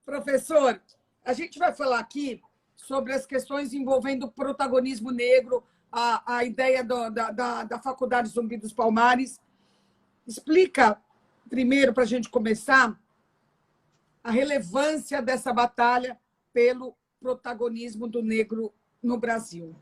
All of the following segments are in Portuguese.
Professor, a gente vai falar aqui sobre as questões envolvendo o protagonismo negro, a ideia da Faculdade Zumbi dos Palmares. Explica, primeiro, para a gente começar, a relevância dessa batalha pelo protagonismo do negro no Brasil.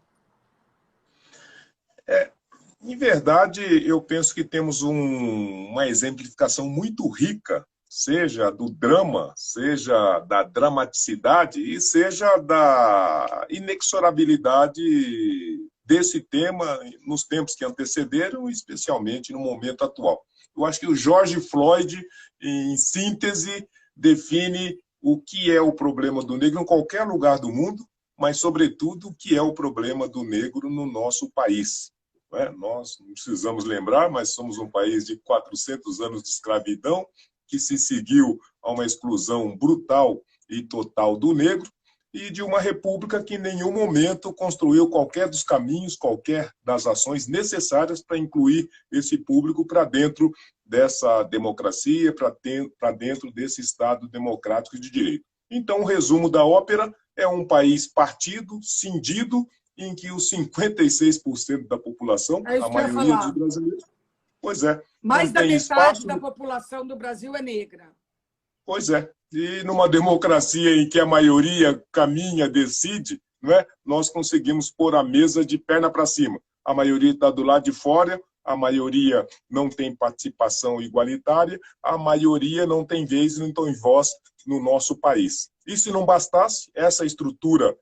Em verdade, eu penso que temos uma exemplificação muito rica, seja do drama, seja da dramaticidade e seja da inexorabilidade desse tema nos tempos que antecederam, especialmente no momento atual. Eu acho que o George Floyd, em síntese, define o que é o problema do negro em qualquer lugar do mundo, mas, sobretudo, o que é o problema do negro no nosso país. Nós não precisamos lembrar, mas somos um país de 400 anos de escravidão, que se seguiu a uma exclusão brutal e total do negro, e de uma república que em nenhum momento construiu qualquer dos caminhos, qualquer das ações necessárias para incluir esse público para dentro dessa democracia, para dentro desse Estado democrático de direito. Então, o resumo da ópera é um país partido, cindido, em que os 56% da população, a maioria dos brasileiros, pois é. Mais da metade da população do Brasil é negra. Pois é. E numa democracia em que a maioria caminha, decide, não é? Nós conseguimos pôr a mesa de perna para cima. A maioria está do lado de fora, a maioria não tem participação igualitária, a maioria não tem vez, não tem voz no nosso país. E se não bastasse, essa estrutura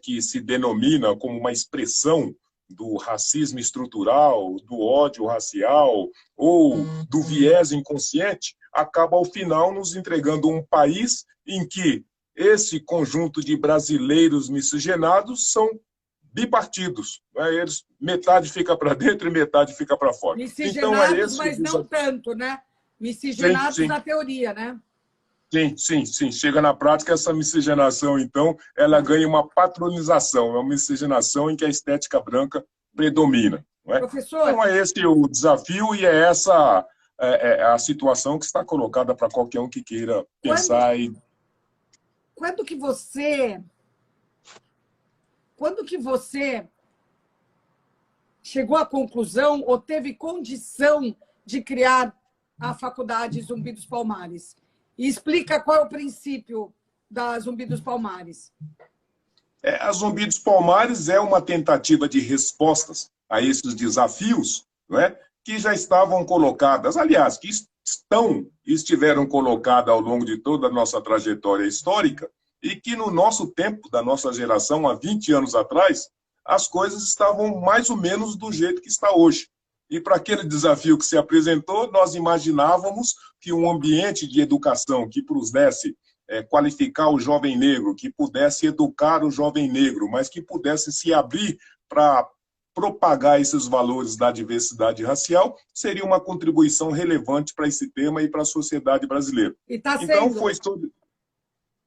que se denomina como uma expressão do racismo estrutural, do ódio racial ou do viés inconsciente, acaba, ao final, nos entregando um país em que esse conjunto de brasileiros miscigenados são bipartidos. Eles, metade fica para dentro e metade fica para fora. Miscigenados, então, mas não tanto, né? Miscigenados sim. Na teoria, né? Sim. Chega na prática, essa miscigenação, então, ela ganha uma patronização. É uma miscigenação em que a estética branca predomina. Não é? Professor... Então, é esse o desafio e é essa a situação que está colocada para qualquer um que queira pensar. Quando que você chegou à conclusão ou teve condição de criar a Faculdade Zumbi dos Palmares? E explica qual é o princípio da Zumbi dos Palmares. A Zumbi dos Palmares é uma tentativa de respostas a esses desafios, não é? Que já estavam colocadas, aliás, que estiveram colocadas ao longo de toda a nossa trajetória histórica e que no nosso tempo, da nossa geração, há 20 anos atrás, as coisas estavam mais ou menos do jeito que está hoje. E para aquele desafio que se apresentou, nós imaginávamos que um ambiente de educação que pudesse qualificar o jovem negro, que pudesse educar o jovem negro, mas que pudesse se abrir para propagar esses valores da diversidade racial, seria uma contribuição relevante para esse tema e para a sociedade brasileira. E está sendo... Então, foi todo...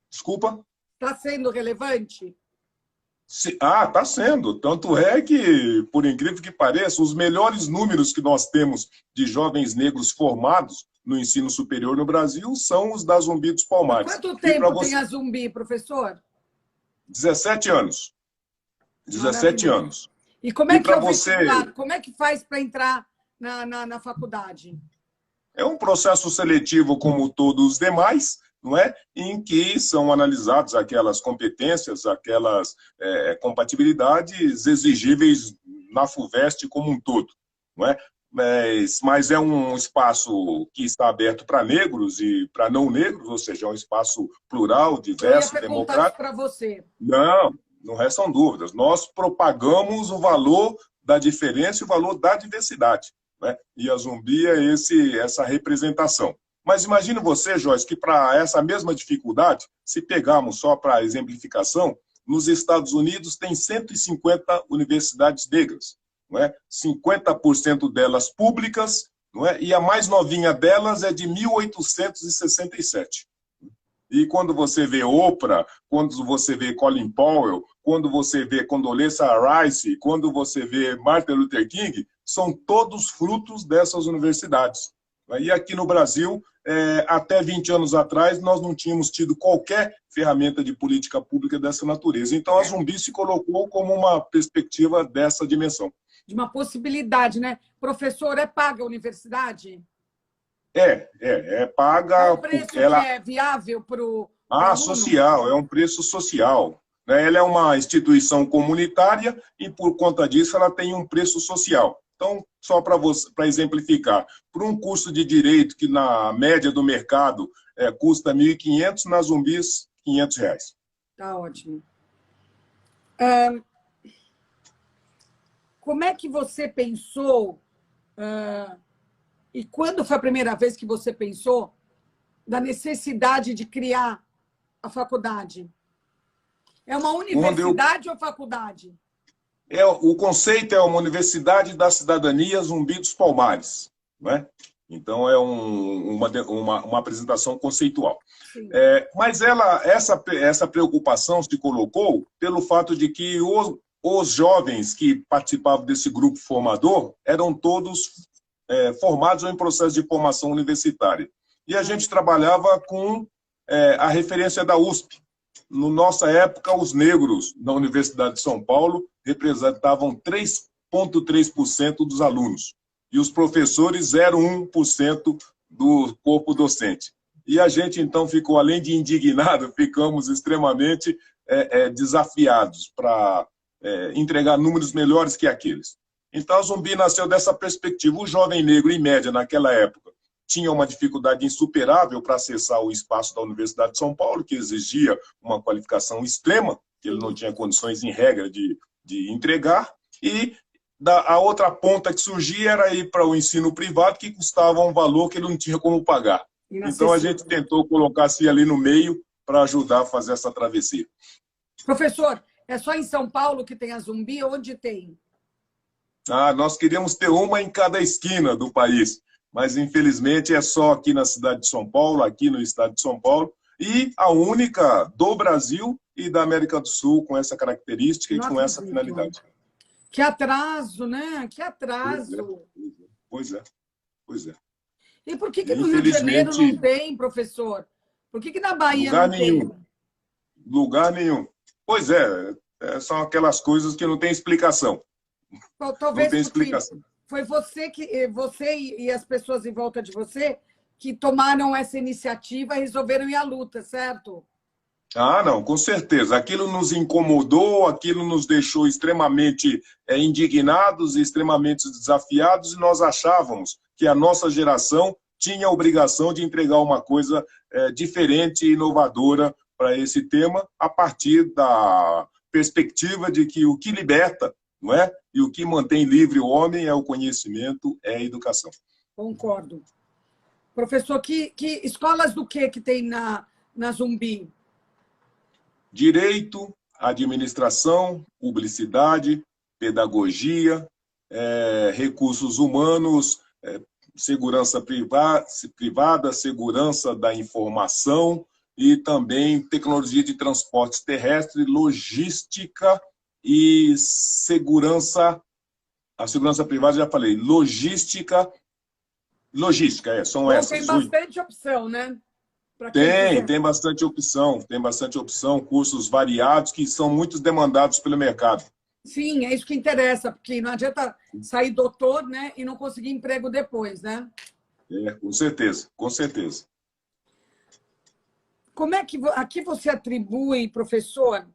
Desculpa? Está sendo relevante? Está sendo. Tanto é que, por incrível que pareça, os melhores números que nós temos de jovens negros formados no ensino superior no Brasil são os da Zumbi dos Palmares. Quanto tempo tem a Zumbi, professor? 17 anos. 17 anos. E como é que é o vestibular? Como é que faz para entrar na faculdade? É um processo seletivo como todos os demais, não é? Em que são analisadas aquelas competências, aquelas compatibilidades exigíveis na FUVEST como um todo, não é? Mas é um espaço que está aberto para negros e para não negros, ou seja, é um espaço plural, diverso, democrático. Para você. Não restam dúvidas. Nós propagamos o valor da diferença e o valor da diversidade, né? E a Zumbi é essa representação. Mas imagine você, Joyce, que para essa mesma dificuldade, se pegarmos só para exemplificação, nos Estados Unidos tem 150 universidades negras, não é? 50% delas públicas, não é? E a mais novinha delas é de 1867. E quando você vê Oprah, quando você vê Colin Powell, quando você vê Condoleezza Rice, quando você vê Martin Luther King, são todos frutos dessas universidades. E aqui no Brasil, até 20 anos atrás, nós não tínhamos tido qualquer ferramenta de política pública dessa natureza. Então, a Zumbi se colocou como uma perspectiva dessa dimensão. De uma possibilidade, né? Professor, é paga a universidade? É paga. É um preço que é viável para o aluno? Social, é um preço social. Ela é uma instituição comunitária e, por conta disso, ela tem um preço social. Então, só para exemplificar, por um curso de direito que, na média do mercado, custa R$ 1.500, na Zumbis, R$ 500. Tá ótimo. Como é que você pensou, e quando foi a primeira vez que você pensou da necessidade de criar a faculdade? É uma universidade ou faculdade? O conceito é uma Universidade da Cidadania Zumbi dos Palmares. Né? Então, é uma apresentação conceitual. Mas essa preocupação se colocou pelo fato de que os jovens que participavam desse grupo formador eram todos formados ou em processo de formação universitária. E a gente trabalhava com a referência da USP. Na nossa época, os negros na Universidade de São Paulo representavam 3,3% dos alunos. E os professores 0,1% do corpo docente. E a gente, então, ficou, além de indignado, ficamos extremamente desafiados para entregar números melhores que aqueles. Então, a Zumbi nasceu dessa perspectiva. O jovem negro, em média, naquela época, tinha uma dificuldade insuperável para acessar o espaço da Universidade de São Paulo, que exigia uma qualificação extrema, que ele não tinha condições, em regra, de entregar. E a outra ponta que surgia era ir para o ensino privado, que custava um valor que ele não tinha como pagar. Então, a gente tentou colocar-se ali no meio para ajudar a fazer essa travessia. Professor, é só em São Paulo que tem a Zumbi? Onde tem? Nós queríamos ter uma em cada esquina do país, mas, infelizmente, é só aqui na cidade de São Paulo, aqui no estado de São Paulo, e a única do Brasil e da América do Sul com essa característica e com essa finalidade. Que atraso, né? Que atraso. Pois é. E por que no Rio de Janeiro não tem, professor? Por que na Bahia não tem? Lugar nenhum. Pois são aquelas coisas que não tem explicação. Talvez não tem explicação. Foi você e as pessoas em volta de você que tomaram essa iniciativa e resolveram ir à luta, certo? Não, com certeza. Aquilo nos incomodou, aquilo nos deixou extremamente indignados e extremamente desafiados, e nós achávamos que a nossa geração tinha a obrigação de entregar uma coisa diferente e inovadora para esse tema, a partir da perspectiva de que o que liberta, não é? E o que mantém livre o homem é o conhecimento, é a educação. Concordo. Professor, que escolas do que tem na Zumbi? Direito, administração, publicidade, pedagogia, recursos humanos, segurança privada, segurança da informação e também tecnologia de transportes terrestres, logística e segurança. A segurança privada, já falei, logística, são essas. Tem bastante opção, né? Tem bastante opção, cursos variados que são muito demandados pelo mercado. Sim, é isso que interessa, porque não adianta sair doutor, né, e não conseguir emprego depois, né? Com certeza. Como é que aqui você atribui, professor,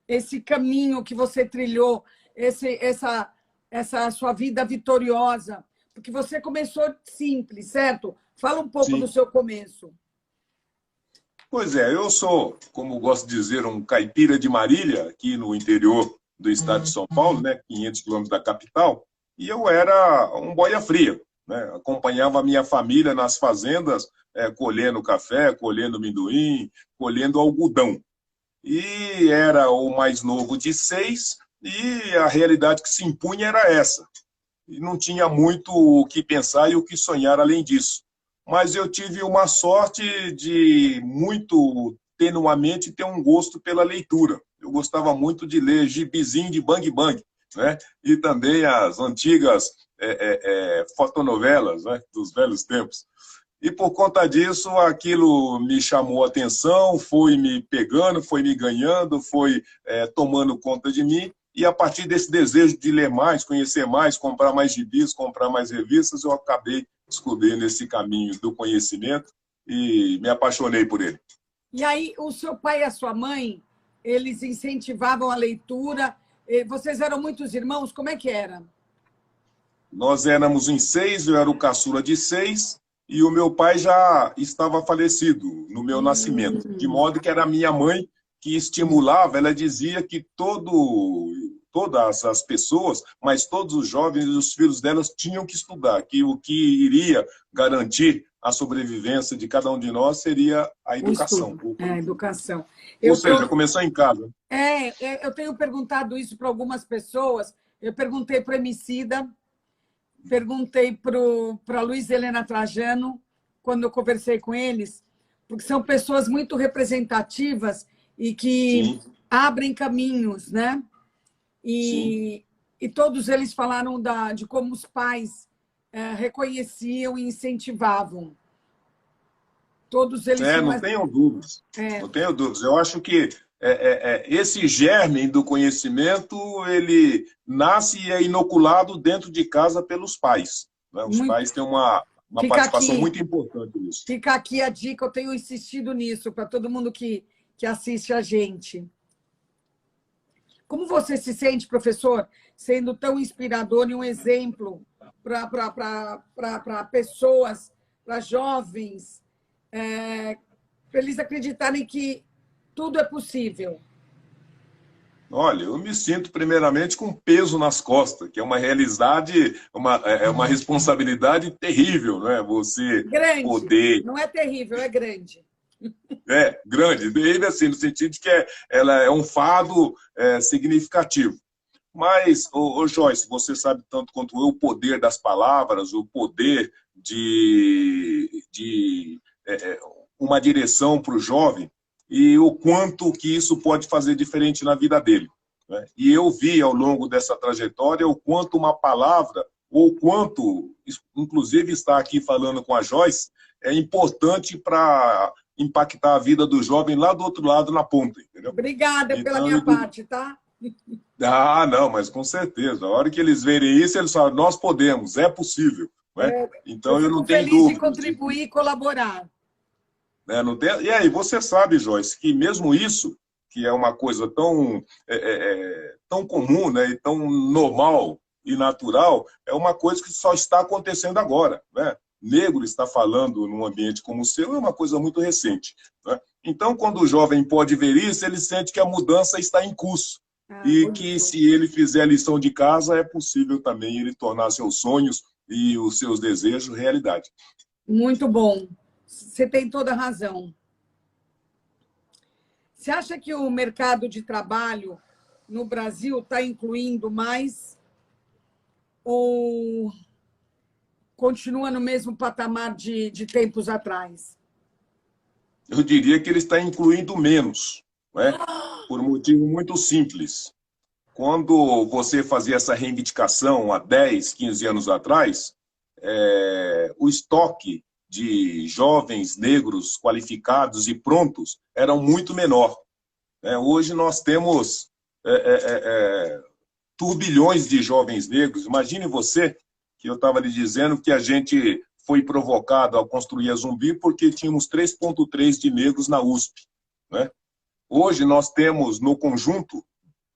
esse caminho que você trilhou, essa sua vida vitoriosa? Porque você começou simples, certo? Fala um pouco do seu começo. Pois eu sou, como gosto de dizer, um caipira de Marília, aqui no interior do estado de São Paulo, né, 500 quilômetros da capital, e eu era um boia fria, né? Acompanhava a minha família nas fazendas, colhendo café, colhendo amendoim, colhendo algodão. E era o mais novo de 6, e a realidade que se impunha era essa. E não tinha muito o que pensar e o que sonhar além disso. Mas eu tive uma sorte de, muito tenuamente, ter um gosto pela leitura. Eu gostava muito de ler gibizinho de Bang Bang, né? E também as antigas fotonovelas, né? Dos velhos tempos. E por conta disso, aquilo me chamou a atenção, foi me pegando, foi me ganhando, foi tomando conta de mim. E a partir desse desejo de ler mais, conhecer mais, comprar mais gibis, comprar mais revistas, eu acabei descobrindo esse caminho do conhecimento e me apaixonei por ele. E aí, o seu pai e a sua mãe, eles incentivavam a leitura? Vocês eram muitos irmãos? Como é que era? Nós éramos em 6, eu era o caçula de 6, e o meu pai já estava falecido no meu nascimento. De modo que era a minha mãe que estimulava, ela dizia que todas as pessoas, mas todos os jovens e os filhos delas tinham que estudar, que o que iria garantir a sobrevivência de cada um de nós seria a educação. A educação. Ou seja, começou em casa. Eu tenho perguntado isso para algumas pessoas. Eu perguntei para o Emicida, perguntei para a Luiz Helena Trajano, quando eu conversei com eles, porque são pessoas muito representativas e que abrem caminhos, né? E todos eles falaram de como os pais reconheciam e incentivavam. Todos eles... Não tenho dúvidas. Não tenho dúvidas. Eu acho que esse germe do conhecimento, ele nasce e é inoculado dentro de casa pelos pais. Né? Os pais têm uma participação muito importante nisso. Fica aqui a dica, eu tenho insistido nisso para todo mundo que assiste a gente. Como você se sente, professor, sendo tão inspirador e um exemplo para pessoas, para jovens, para eles acreditarem que tudo é possível? Olha, eu me sinto primeiramente com peso nas costas, que é uma realidade, uma responsabilidade terrível, não é? Você grande. Poder... Não é terrível, é grande. Grande, terrível assim, no sentido de que ela é um fardo significativo. Mas, Joyce, você sabe tanto quanto eu o poder das palavras, o poder de uma direção para o jovem, e o quanto que isso pode fazer diferente na vida dele. Né? E eu vi, ao longo dessa trajetória, o quanto uma palavra, ou quanto, inclusive, estar aqui falando com a Joyce, é importante para impactar a vida do jovem lá do outro lado, na ponta. Entendeu? Obrigada pela minha parte, tá? Não, mas com certeza. A hora que eles verem isso, eles falam, nós podemos, é possível. Né? Então, eu não tenho dúvida. Feliz de contribuir e colaborar. Não tem... E aí, você sabe, Joyce, que mesmo isso, que é uma coisa tão comum, né, e tão normal e natural, é uma coisa que só está acontecendo agora. Né? Negro está falando num ambiente como o seu é uma coisa muito recente. Né? Então, quando o jovem pode ver isso, ele sente que a mudança está em curso. E que, se ele fizer a lição de casa, é possível também ele tornar seus sonhos e os seus desejos realidade. Muito bom. Você tem toda a razão. Você acha que o mercado de trabalho no Brasil está incluindo mais ou continua no mesmo patamar de tempos atrás? Eu diria que ele está incluindo menos, né? Por um motivo muito simples. Quando você fazia essa reivindicação há 10, 15 anos atrás, o estoque de jovens negros qualificados e prontos eram muito menor. Hoje nós temos turbilhões de jovens negros. Imagine você, que eu estava lhe dizendo que a gente foi provocado ao construir a Zumbi porque tínhamos 3,3 de negros na USP. Né? Hoje nós temos, no conjunto,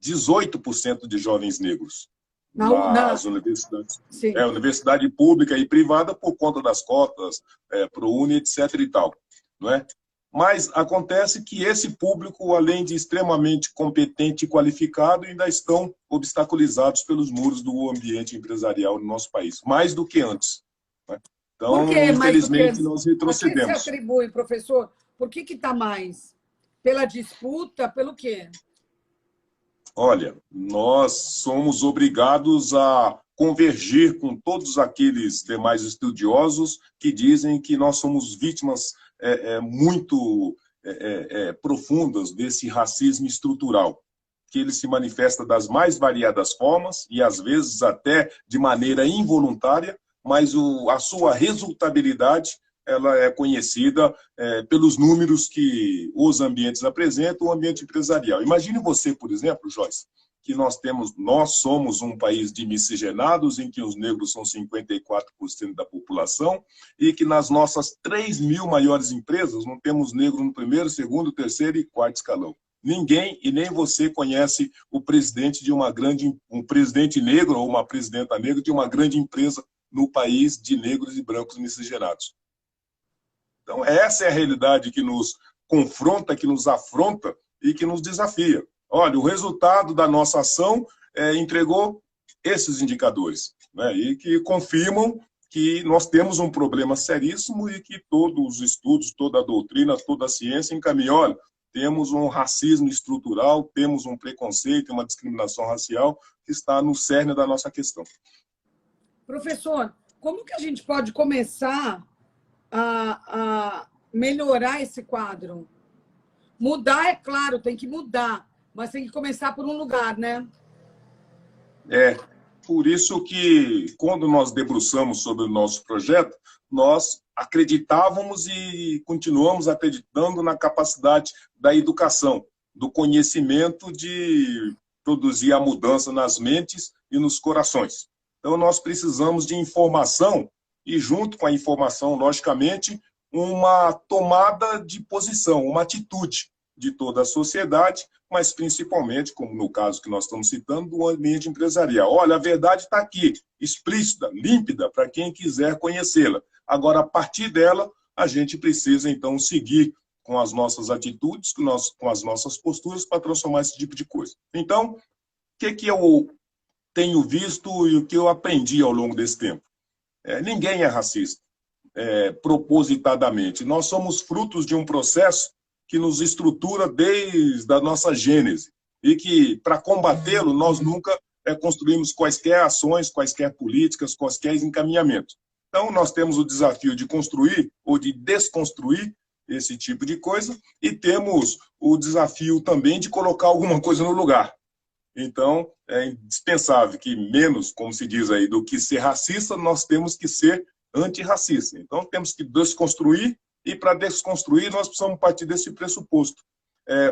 18% de jovens negros nas universidades. Universidade pública e privada por conta das cotas, ProUni, etc. e tal. Não é? Mas acontece que esse público, além de extremamente competente e qualificado, ainda estão obstaculizados pelos muros do ambiente empresarial no nosso país, mais do que antes. Né? Então, infelizmente, nós retrocedemos. Por que se atribui, professor? Por que está mais? Pela disputa? Pelo quê? Olha, nós somos obrigados a convergir com todos aqueles demais estudiosos que dizem que nós somos vítimas muito profundas desse racismo estrutural, que ele se manifesta das mais variadas formas e, às vezes, até de maneira involuntária, mas a sua resultabilidade ela é conhecida pelos números que os ambientes apresentam, o ambiente empresarial. Imagine você, por exemplo, Joyce, que nós somos um país de miscigenados, em que os negros são 54% da população, e que nas nossas 3.000 maiores empresas não temos negro no primeiro, segundo, terceiro e quarto escalão. Ninguém, e nem você, conhece o presidente de um presidente negro ou uma presidenta negra de uma grande empresa no país de negros e brancos miscigenados. Então, essa é a realidade que nos confronta, que nos afronta e que nos desafia. Olha, o resultado da nossa ação entregou esses indicadores, né, e que confirmam que nós temos um problema seríssimo e que todos os estudos, toda a doutrina, toda a ciência encaminham. Olha, temos um racismo estrutural, temos um preconceito, uma discriminação racial que está no cerne da nossa questão. Professor, como que a gente pode começar a melhorar esse quadro? Mudar, é claro, tem que mudar, mas tem que começar por um lugar, né? Por isso que, quando nós debruçamos sobre o nosso projeto, nós acreditávamos e continuamos acreditando na capacidade da educação, do conhecimento de produzir a mudança nas mentes e nos corações. Então, nós precisamos de informação e, junto com a informação, logicamente, uma tomada de posição, uma atitude de toda a sociedade, mas principalmente, como no caso que nós estamos citando, do ambiente empresarial. Olha, a verdade está aqui, explícita, límpida, para quem quiser conhecê-la. Agora, a partir dela, a gente precisa, então, seguir com as nossas atitudes, com as nossas posturas, para transformar esse tipo de coisa. Então, o que eu tenho visto e o que eu aprendi ao longo desse tempo? Ninguém é racista, propositadamente. Nós somos frutos de um processo que nos estrutura desde a nossa gênese e que, para combatê-lo, nós nunca construímos quaisquer ações, quaisquer políticas, quaisquer encaminhamentos. Então, nós temos o desafio de construir ou de desconstruir esse tipo de coisa e temos o desafio também de colocar alguma coisa no lugar. Então, é indispensável que menos, como se diz aí, do que ser racista, nós temos que ser antirracista. Então, temos que desconstruir e, para desconstruir, nós precisamos partir desse pressuposto.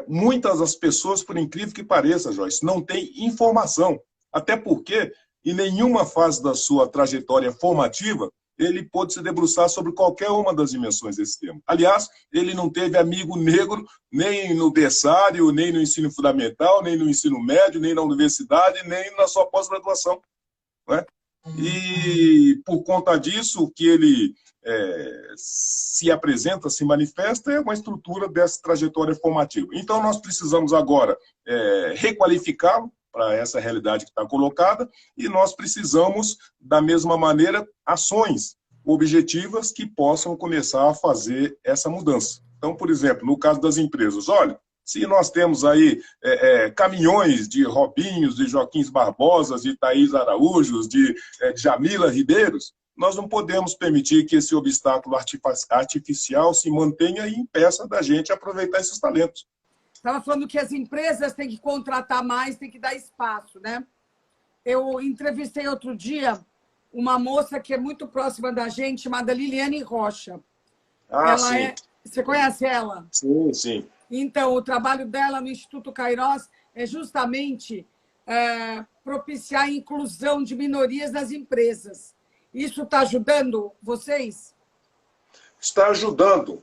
Muitas das pessoas, por incrível que pareça, Joyce, não têm informação. Até porque, em nenhuma fase da sua trajetória formativa, ele pôde se debruçar sobre qualquer uma das dimensões desse tema. Aliás, ele não teve amigo negro nem no berçário, nem no ensino fundamental, nem no ensino médio, nem na universidade, nem na sua pós-graduação. Não é? E, por conta disso, o que ele se apresenta, se manifesta, é uma estrutura dessa trajetória formativa. Então, nós precisamos agora requalificá-lo para essa realidade que está colocada, e nós precisamos, da mesma maneira, ações objetivas que possam começar a fazer essa mudança. Então, por exemplo, no caso das empresas, olha, se nós temos aí caminhões de Robinhos, de Joaquins Barbosas, de Thaís Araújos, de Jamila Ribeiros, nós não podemos permitir que esse obstáculo artificial se mantenha e impeça da gente aproveitar esses talentos. Estava falando que as empresas têm que contratar mais, têm que dar espaço, né? Eu entrevistei outro dia uma moça que é muito próxima da gente, chamada Liliane Rocha. Sim. Você conhece ela? Sim, sim. Então, o trabalho dela no Instituto Cairós é justamente propiciar a inclusão de minorias nas empresas. Isso está ajudando vocês? Está ajudando.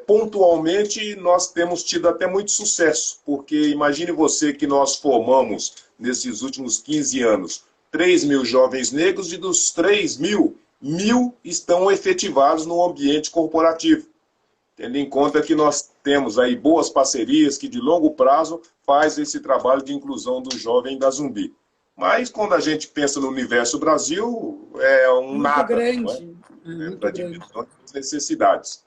Pontualmente, nós temos tido até muito sucesso, porque imagine você que nós formamos, nesses últimos 15 anos, 3.000 jovens negros, e dos 3.000, 1.000 estão efetivados no ambiente corporativo. Tendo em conta que nós temos aí boas parcerias que, de longo prazo, faz esse trabalho de inclusão do jovem da Zumbi. Mas, quando a gente pensa no universo Brasil, é um muito nada. Grande. Para diminuir as necessidades.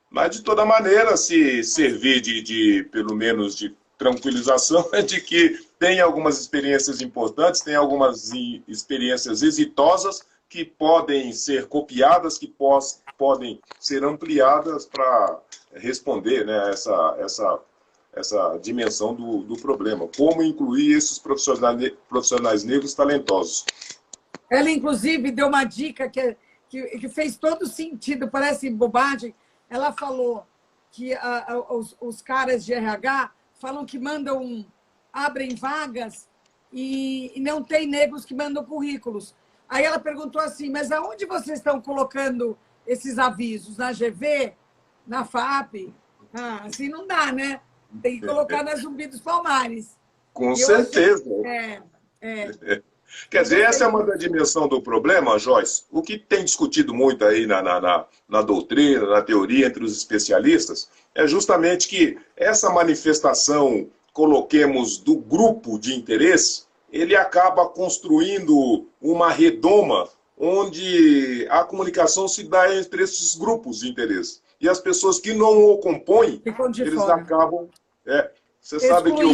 Mas, de toda maneira, se servir pelo menos, de tranquilização, é de que tem algumas experiências importantes, tem algumas experiências exitosas que podem ser copiadas, que podem ser ampliadas para responder, né, essa dimensão do problema. Como incluir esses profissionais negros talentosos. Ela, inclusive, deu uma dica que que fez todo sentido, parece bobagem. Ela falou que os caras de RH falam que abrem vagas e não tem negros que mandam currículos. Aí ela perguntou assim, mas aonde vocês estão colocando esses avisos? Na GV? Na FAP? Ah, assim não dá, né? Tem que colocar na Zumbi dos Palmares. Com certeza. Quer dizer, essa é uma da dimensão do problema, Joyce. O que tem discutido muito aí na doutrina, na teoria, entre os especialistas, é justamente que essa manifestação, coloquemos, do grupo de interesse, ele acaba construindo uma redoma onde a comunicação se dá entre esses grupos de interesse. E as pessoas que não o compõem, eles fora. Acabam... você sabe que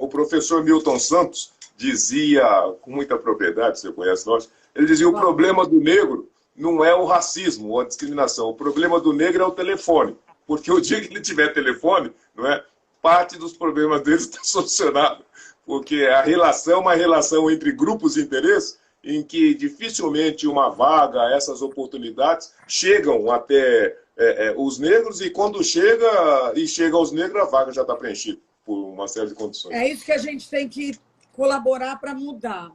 o professor Milton Santos dizia, com muita propriedade, você conhece nós, ele dizia, o problema do negro não é o racismo ou a discriminação, o problema do negro é o telefone. Porque o dia que ele tiver telefone, não é, parte dos problemas dele está solucionado. Porque a relação é uma relação entre grupos de interesse em que dificilmente uma vaga, essas oportunidades, chegam até os negros e quando chega aos negros, a vaga já está preenchida por uma série de condições. É isso que a gente tem que colaborar para mudar.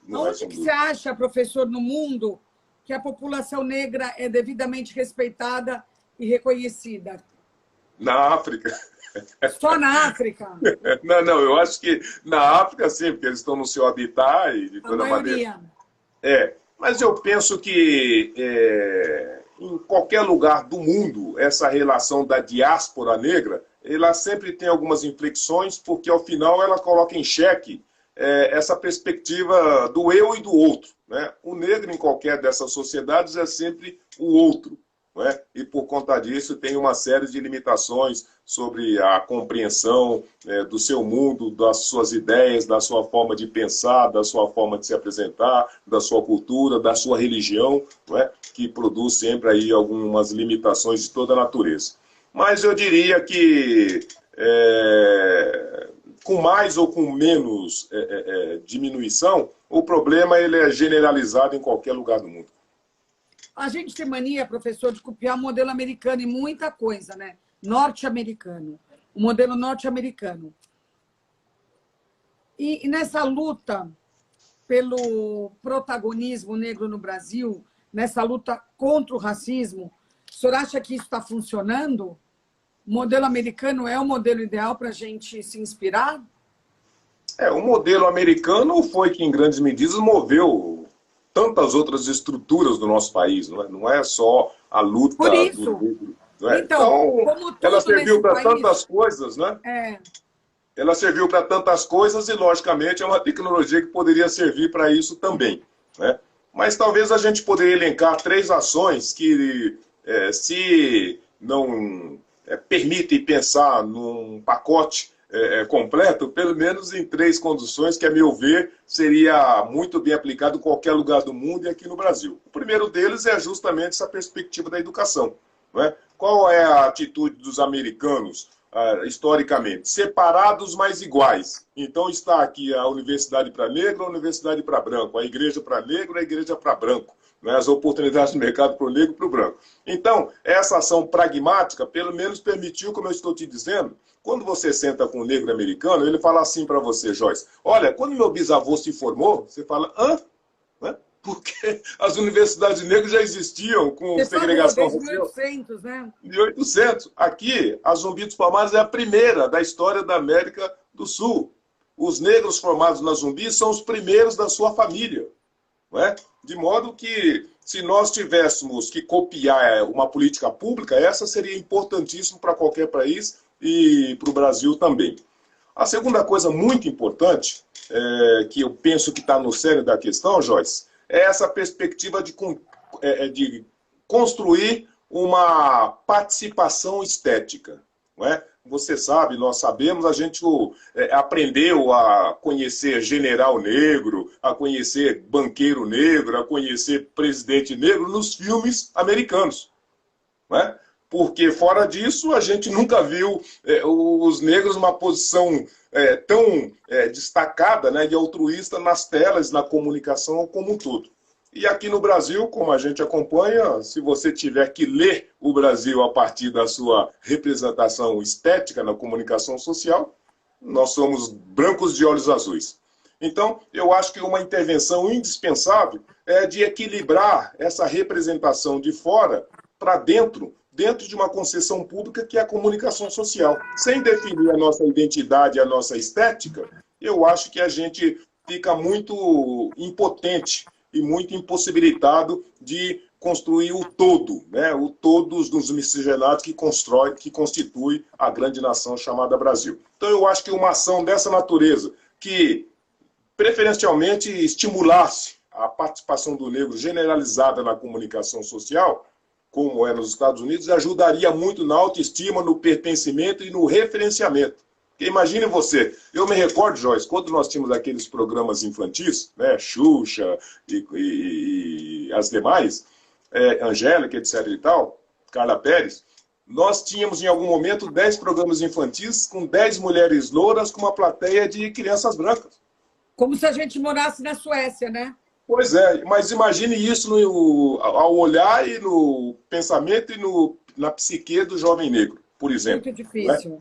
Onde que você acha, professor, no mundo, que a população negra é devidamente respeitada e reconhecida? Na África. Só na África? Não, eu acho que na África sim, porque eles estão no seu habitat e de toda maneira. Mas eu penso que em qualquer lugar do mundo, essa relação da diáspora negra, ela sempre tem algumas inflexões, porque ao final ela coloca em xeque essa perspectiva do eu e do outro. Né? O negro em qualquer dessas sociedades é sempre o outro. Não é? E por conta disso tem uma série de limitações sobre a compreensão do seu mundo, das suas ideias, da sua forma de pensar, da sua forma de se apresentar, da sua cultura, da sua religião, não é? Que produz sempre aí algumas limitações de toda a natureza. Mas eu diria que com mais ou com menos diminuição, o problema ele é generalizado em qualquer lugar do mundo. A gente tem mania, professor, de copiar o modelo americano em muita coisa, né? Norte-americano. O modelo norte-americano. E nessa luta pelo protagonismo negro no Brasil, nessa luta contra o racismo, o senhor acha que isso está funcionando? O modelo americano é o modelo ideal para a gente se inspirar? O modelo americano foi que, em grandes medidas, moveu tantas outras estruturas do nosso país, não é só a luta por isso. do negro. Não é? Então, ela serviu para tantas coisas, né? Ela serviu para tantas coisas e, logicamente, é uma tecnologia que poderia servir para isso também. Né? Mas talvez a gente poderia elencar 3 ações que, se não permitem pensar num pacote completo, pelo menos em 3 condições que, a meu ver, seria muito bem aplicado em qualquer lugar do mundo e aqui no Brasil. O primeiro deles é justamente essa perspectiva da educação. Não é? Qual é a atitude dos americanos, historicamente? Separados, mas iguais. Então está aqui a universidade para negro, a universidade para branco, a igreja para negro, a igreja para branco. Né? As oportunidades do mercado para o negro e para o branco. Então, essa ação pragmática, pelo menos permitiu, como eu estou te dizendo, quando você senta com um negro americano, ele fala assim para você, Joyce, olha, quando meu bisavô se formou, você fala, hã? Né? Porque as universidades negras já existiam com você segregação racial. Desde 1800, né? 1800. Aqui, a Zumbi dos Palmares é a primeira da história da América do Sul. Os negros formados na Zumbi são os primeiros da sua família. Não é? De modo que, se nós tivéssemos que copiar uma política pública, essa seria importantíssima para qualquer país e para o Brasil também. A segunda coisa muito importante, que eu penso que está no cerne da questão, Joyce, é essa perspectiva de construir uma participação estética. Não é? Você sabe, nós sabemos, a gente aprendeu a conhecer general negro, a conhecer banqueiro negro, a conhecer presidente negro nos filmes americanos. Não é? Porque, fora disso, a gente nunca viu os negros numa posição tão destacada, né, e altruísta nas telas, na comunicação como um todo. E aqui no Brasil, como a gente acompanha, se você tiver que ler o Brasil a partir da sua representação estética na comunicação social, nós somos brancos de olhos azuis. Então, eu acho que uma intervenção indispensável é de equilibrar essa representação de fora para dentro de uma concessão pública que é a comunicação social. Sem definir a nossa identidade, a nossa estética, eu acho que a gente fica muito impotente e muito impossibilitado de construir o todo, né? O todos dos miscigenados que constitui a grande nação chamada Brasil. Então, eu acho que uma ação dessa natureza, que preferencialmente estimulasse a participação do negro generalizada na comunicação social, como é nos Estados Unidos, ajudaria muito na autoestima, no pertencimento e no referenciamento. Porque imagine você, eu me recordo, Joyce, quando nós tínhamos aqueles programas infantis, né, Xuxa e as demais, Angélica, etc. e tal, Carla Pérez, nós tínhamos em algum momento 10 programas infantis com 10 mulheres louras com uma plateia de crianças brancas. Como se a gente morasse na Suécia, né? Pois é, mas imagine isso ao olhar e no pensamento e na psique do jovem negro, por exemplo. Muito difícil. Né?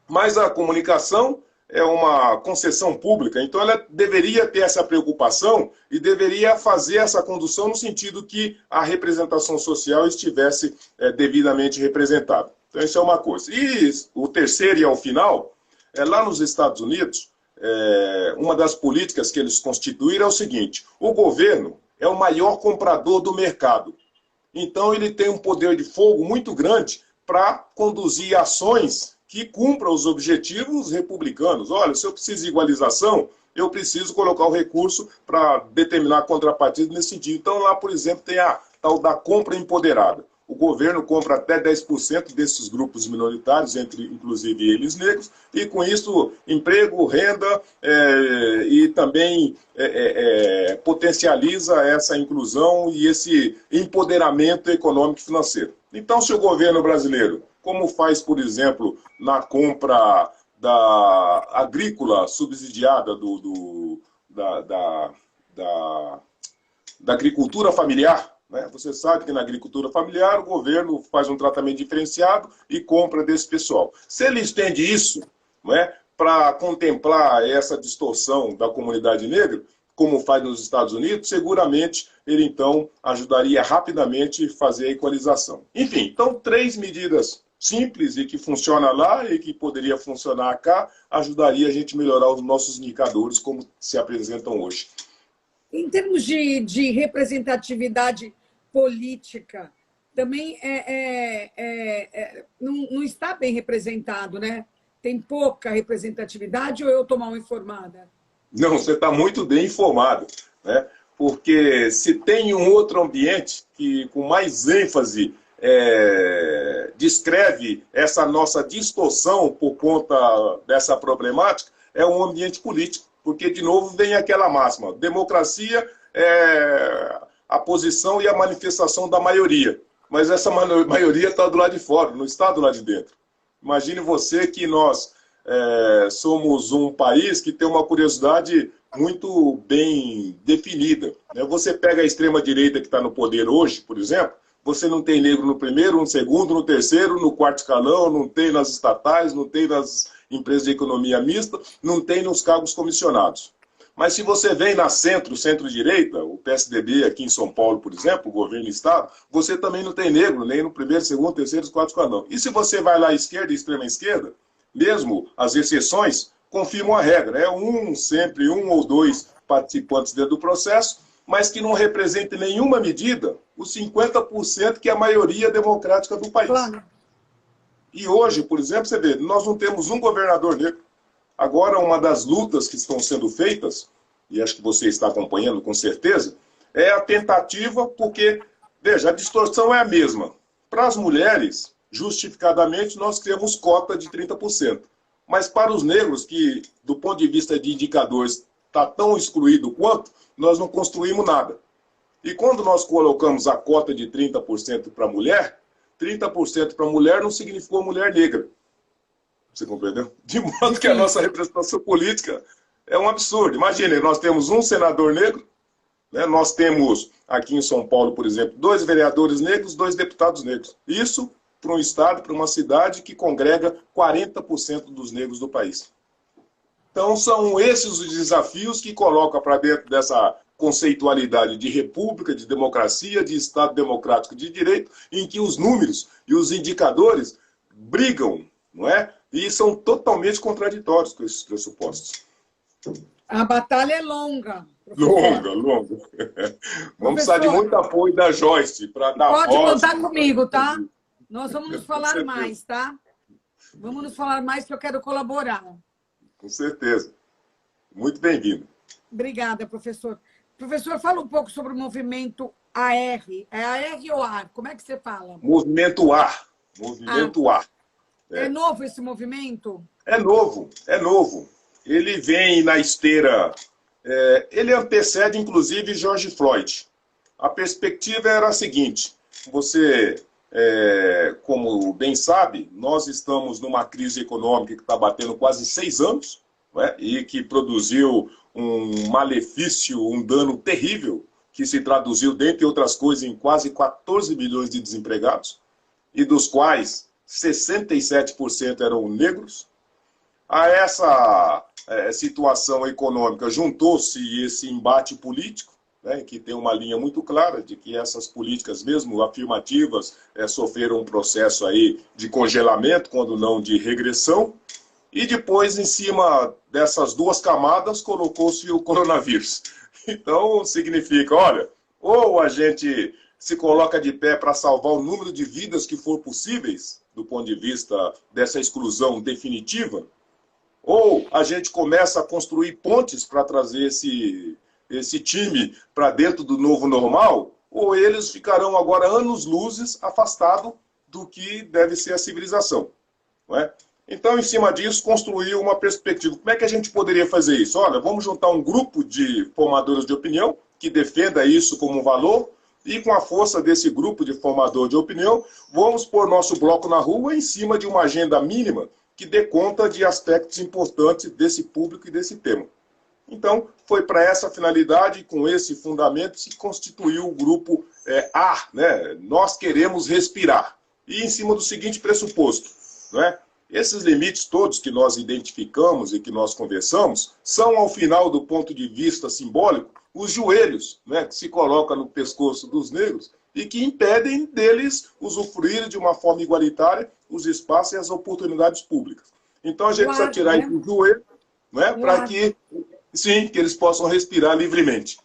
Mas a comunicação é uma concessão pública, então ela deveria ter essa preocupação e deveria fazer essa condução no sentido que a representação social estivesse devidamente representada. Então isso é uma coisa. E o terceiro e ao final, lá nos Estados Unidos, uma das políticas que eles constituíram é o seguinte: o governo é o maior comprador do mercado. Então ele tem um poder de fogo muito grande para conduzir ações que cumpram os objetivos republicanos. Olha, se eu preciso de igualização, eu preciso colocar o recurso para determinar a contrapartida nesse sentido. Então lá, por exemplo, tem a tal da compra empoderada. O governo compra até 10% desses grupos minoritários, inclusive eles negros, e com isso emprego, renda e também potencializa essa inclusão e esse empoderamento econômico e financeiro. Então, se o governo brasileiro, como faz, por exemplo, na compra da agrícola subsidiada da agricultura familiar, né? Você sabe que na agricultura familiar o governo faz um tratamento diferenciado e compra desse pessoal. Se ele estende isso, né, para contemplar essa distorção da comunidade negra, como faz nos Estados Unidos, seguramente ele então ajudaria rapidamente a fazer a equalização. Enfim, então 3 medidas simples e que funciona lá e que poderia funcionar cá, ajudaria a gente a melhorar os nossos indicadores como se apresentam hoje. Em termos de representatividade política, também não está bem representado, né? Tem pouca representatividade ou eu estou mal informada? Não, você está muito bem informado, né? Porque se tem um outro ambiente que com mais ênfase descreve essa nossa distorção por conta dessa problemática, é um ambiente político. Porque, de novo, vem aquela máxima: democracia é a posição e a manifestação da maioria. Mas essa maioria está do lado de fora, não está do lado de dentro. Imagine você que nós somos um país que tem uma curiosidade muito bem definida. Você pega a extrema-direita que está no poder hoje, por exemplo, você não tem negro no primeiro, no segundo, no terceiro, no quarto escalão, não tem nas estatais, não tem nas empresas de economia mista, não tem nos cargos comissionados. Mas se você vem na centro-direita, o PSDB aqui em São Paulo, por exemplo, o governo do estado, você também não tem negro, nem no primeiro, segundo, terceiro, quarto escalão. E se você vai lá à esquerda e extrema esquerda, mesmo as exceções confirmam a regra. Sempre um ou dois participantes dentro do processo, mas que não representa em nenhuma medida os 50% que é a maioria democrática do país. Claro. E hoje, por exemplo, você vê, nós não temos um governador negro. Agora, uma das lutas que estão sendo feitas, e acho que você está acompanhando com certeza, é a tentativa, porque, veja, a distorção é a mesma. Para as mulheres, justificadamente, nós criamos cota de 30%. Mas para os negros, que do ponto de vista de indicadores está tão excluído quanto, nós não construímos nada. E quando nós colocamos a cota de 30% para a mulher, 30% para a mulher não significou mulher negra. Você compreendeu? De modo que a nossa representação política é um absurdo. Imagine, nós temos um senador negro, né? Nós temos aqui em São Paulo, por exemplo, 2 vereadores negros, 2 deputados negros. Isso para um estado, para uma cidade que congrega 40% dos negros do país. Então, são esses os desafios que colocam para dentro dessa conceitualidade de república, de democracia, de Estado democrático de direito, em que os números e os indicadores brigam, não é? E são totalmente contraditórios com esses pressupostos. A batalha é longa. Longa, longa. Vamos precisar de muito apoio da Joyce para dar voz. Pode contar comigo, tá? Nós vamos nos falar mais, tá? Vamos nos falar mais, que eu quero colaborar. Com certeza. Muito bem-vindo. Obrigada, professor. Professor, fala um pouco sobre o movimento AR. É AR ou AR? Como é que você fala? Movimento AR. Movimento AR. É novo esse movimento? É novo, é novo. Ele vem na esteira... ele antecede, inclusive, George Floyd. A perspectiva era a seguinte. Você, como bem sabe, nós estamos numa crise econômica que está batendo quase 6 anos, né, e que produziu um malefício, um dano terrível, que se traduziu, dentre outras coisas, em quase 14 milhões de desempregados, e dos quais 67% eram negros. A essa situação econômica juntou-se esse embate político, né, que tem uma linha muito clara de que essas políticas, mesmo afirmativas, sofreram um processo aí de congelamento, quando não de regressão. E depois, em cima dessas 2 camadas, colocou-se o coronavírus. Então, significa, olha, ou a gente se coloca de pé para salvar o número de vidas que for possíveis, do ponto de vista dessa exclusão definitiva, ou a gente começa a construir pontes para trazer esse time para dentro do novo normal, ou eles ficarão agora anos-luzes afastados do que deve ser a civilização. Não é? Então, em cima disso, construiu uma perspectiva. Como é que a gente poderia fazer isso? Olha, vamos juntar um grupo de formadores de opinião que defenda isso como um valor, e com a força desse grupo de formador de opinião, vamos pôr nosso bloco na rua em cima de uma agenda mínima que dê conta de aspectos importantes desse público e desse tema. Então, foi para essa finalidade, com esse fundamento, se constituiu o grupo A, né? Nós queremos respirar. E em cima do seguinte pressuposto, não é? Esses limites todos que nós identificamos e que nós conversamos são, ao final, do ponto de vista simbólico, os joelhos, né, que se colocam no pescoço dos negros e que impedem deles usufruir de uma forma igualitária os espaços e as oportunidades públicas. Então, a gente precisa tirar isso do joelho, né, para que, sim, que eles possam respirar livremente.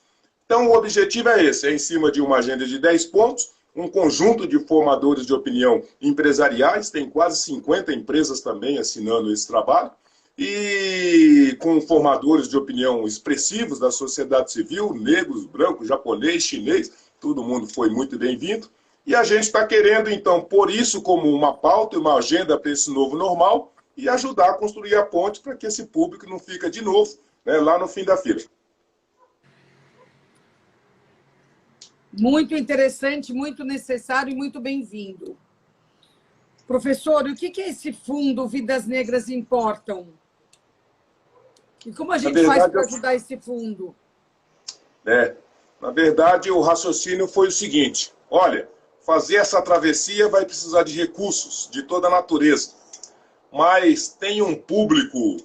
Então, o objetivo é esse, em cima de uma agenda de 10 pontos, um conjunto de formadores de opinião empresariais, tem quase 50 empresas também assinando esse trabalho, e com formadores de opinião expressivos da sociedade civil, negros, brancos, japonês, chinês, todo mundo foi muito bem-vindo. E a gente está querendo, então, pôr isso como uma pauta, uma agenda para esse novo normal e ajudar a construir a ponte para que esse público não fique de novo, né, lá no fim da fila. Muito interessante, muito necessário e muito bem-vindo. Professor, o que é esse fundo Vidas Negras Importam? E como a gente faz para ajudar esse fundo? Na verdade, o raciocínio foi o seguinte. Olha, fazer essa travessia vai precisar de recursos de toda a natureza. Mas tem um público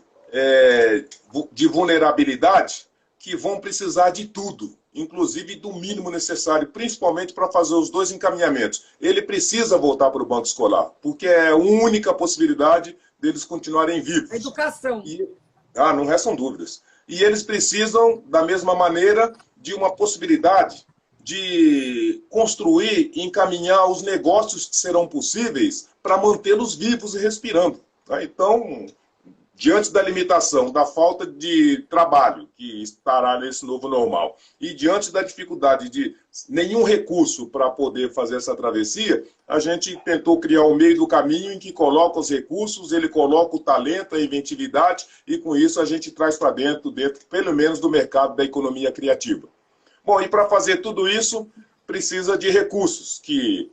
de vulnerabilidade que vão precisar de tudo, inclusive do mínimo necessário, principalmente para fazer os 2 encaminhamentos. Ele precisa voltar para o banco escolar, porque é a única possibilidade deles continuarem vivos. A educação. Não restam dúvidas. E eles precisam, da mesma maneira, de uma possibilidade de construir e encaminhar os negócios que serão possíveis para mantê-los vivos e respirando. Então, diante da limitação, da falta de trabalho que estará nesse novo normal, e diante da dificuldade de nenhum recurso para poder fazer essa travessia, a gente tentou criar um meio do caminho em que coloca os recursos, ele coloca o talento, a inventividade, e com isso a gente traz para dentro, pelo menos, do mercado da economia criativa. Bom, e para fazer tudo isso, precisa de recursos, que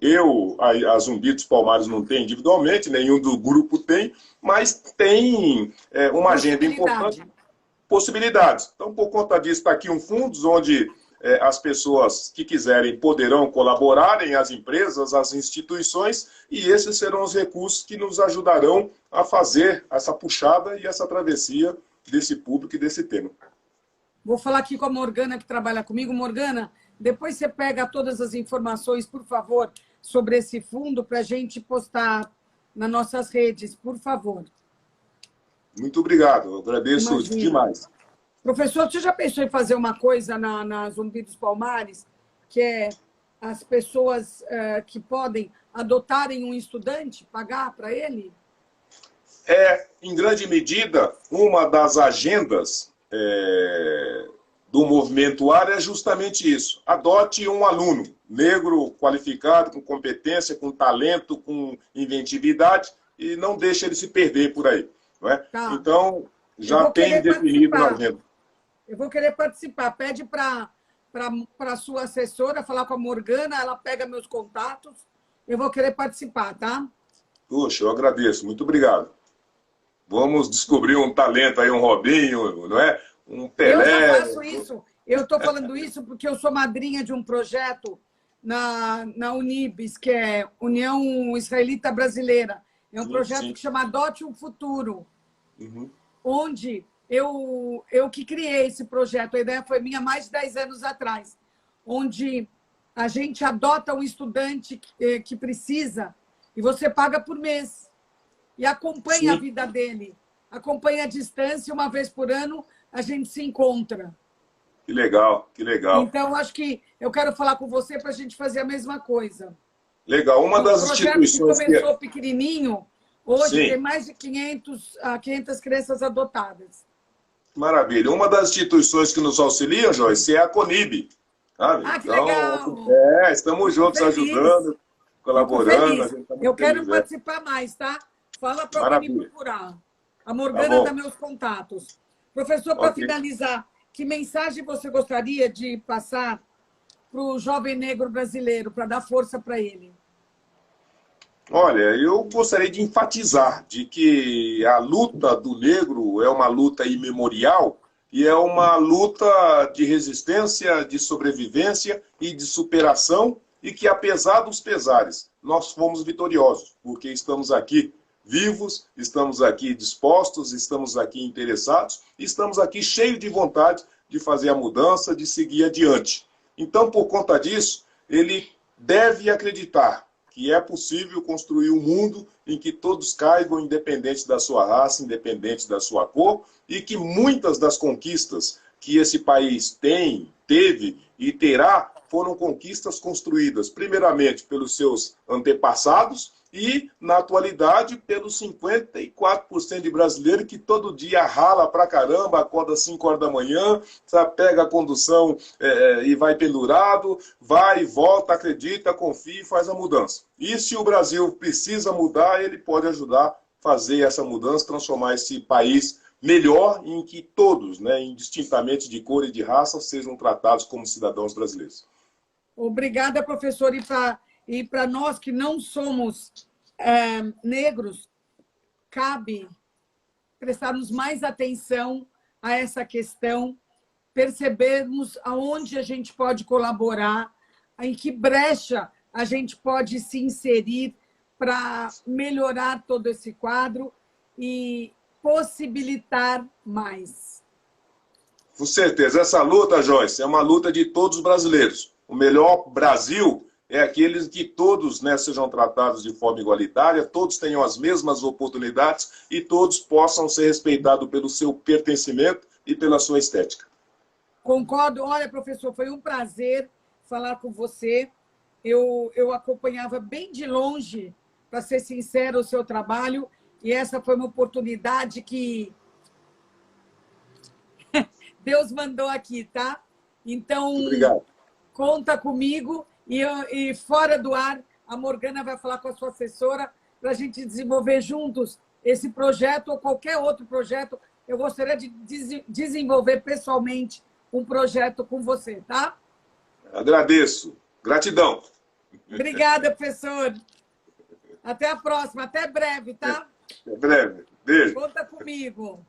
a Zumbi dos Palmares não tem individualmente, nenhum do grupo tem, mas tem uma agenda importante, possibilidades. Então, por conta disso, está aqui um fundos onde as pessoas que quiserem poderão colaborarem, as empresas, as instituições, e esses serão os recursos que nos ajudarão a fazer essa puxada e essa travessia desse público e desse tema. Vou falar aqui com a Morgana, que trabalha comigo. Morgana, depois você pega todas as informações, por favor, sobre esse fundo para a gente postar nas nossas redes, por favor. Muito obrigado, eu agradeço. Imagina. Demais. Professor, você já pensou em fazer uma coisa na Zumbi dos Palmares, que é as pessoas que podem adotarem um estudante, pagar para ele? Em grande medida, uma das agendas do movimento AR é justamente isso. Adote um aluno negro, qualificado, com competência, com talento, com inventividade, e não deixe ele se perder por aí. Não é? Tá. Então, já tem definido na agenda. Eu vou querer participar. Pede para a sua assessora falar com a Morgana, ela pega meus contatos. Eu vou querer participar, tá? Puxa, eu agradeço. Muito obrigado. Vamos descobrir um talento aí, um Robinho, não é? Um Pelé. Eu já faço isso. Eu estou falando isso porque eu sou madrinha de um projeto na Unibis, que é União Israelita Brasileira. É um projeto que chama Adote um Futuro, onde eu que criei esse projeto. A ideia foi minha há mais de 10 anos atrás, onde a gente adota um estudante que precisa e você paga por mês e acompanha a vida dele. Acompanha a distância, uma vez por ano a gente se encontra. Que legal, que legal. Então, acho que eu quero falar com você para a gente fazer a mesma coisa. Legal. Uma das instituições que começou pequenininho, hoje tem mais de 500 crianças adotadas. Maravilha. Uma das instituições que nos auxiliam, Joyce, é a Conib. Sabe? Ah, que legal! Estamos juntos ajudando, colaborando. Eu quero participar mais, tá? Fala para alguém me procurar. A Morgana dá meus contatos. Professor, para finalizar, que mensagem você gostaria de passar para o jovem negro brasileiro, para dar força para ele? Olha, eu gostaria de enfatizar de que a luta do negro é uma luta imemorial e é uma luta de resistência, de sobrevivência e de superação, e que, apesar dos pesares, nós fomos vitoriosos, porque estamos aqui vivos, estamos aqui dispostos, estamos aqui interessados, estamos aqui cheios de vontade de fazer a mudança, de seguir adiante. Então, por conta disso, ele deve acreditar que é possível construir um mundo em que todos caibam, independente da sua raça, independente da sua cor, e que muitas das conquistas que esse país tem, teve e terá foram conquistas construídas, primeiramente, pelos seus antepassados e, na atualidade, pelos 54% de brasileiros que todo dia rala pra caramba, acorda às 5 horas da manhã, sabe, pega a condução e vai pendurado, vai, volta, acredita, confia e faz a mudança. E se o Brasil precisa mudar, ele pode ajudar a fazer essa mudança, transformar esse país melhor, em que todos, né, indistintamente de cor e de raça, sejam tratados como cidadãos brasileiros. Obrigada, professor. E para nós que não somos negros, cabe prestarmos mais atenção a essa questão, percebermos aonde a gente pode colaborar, em que brecha a gente pode se inserir para melhorar todo esse quadro e possibilitar mais. Com certeza. Essa luta, Joyce, é uma luta de todos os brasileiros. O melhor Brasil é aquele que todos, né, sejam tratados de forma igualitária, todos tenham as mesmas oportunidades e todos possam ser respeitados pelo seu pertencimento e pela sua estética. Concordo. Olha, professor, foi um prazer falar com você. Eu acompanhava bem de longe, para ser sincero, o seu trabalho, e essa foi uma oportunidade que Deus mandou aqui, tá? Então, obrigado. Conta comigo e fora do ar, a Morgana vai falar com a sua assessora para a gente desenvolver juntos esse projeto ou qualquer outro projeto. Eu gostaria de desenvolver pessoalmente um projeto com você, tá? Agradeço. Gratidão. Obrigada, professor. Até a próxima. Até breve, tá? Até breve. Beijo. Conta comigo.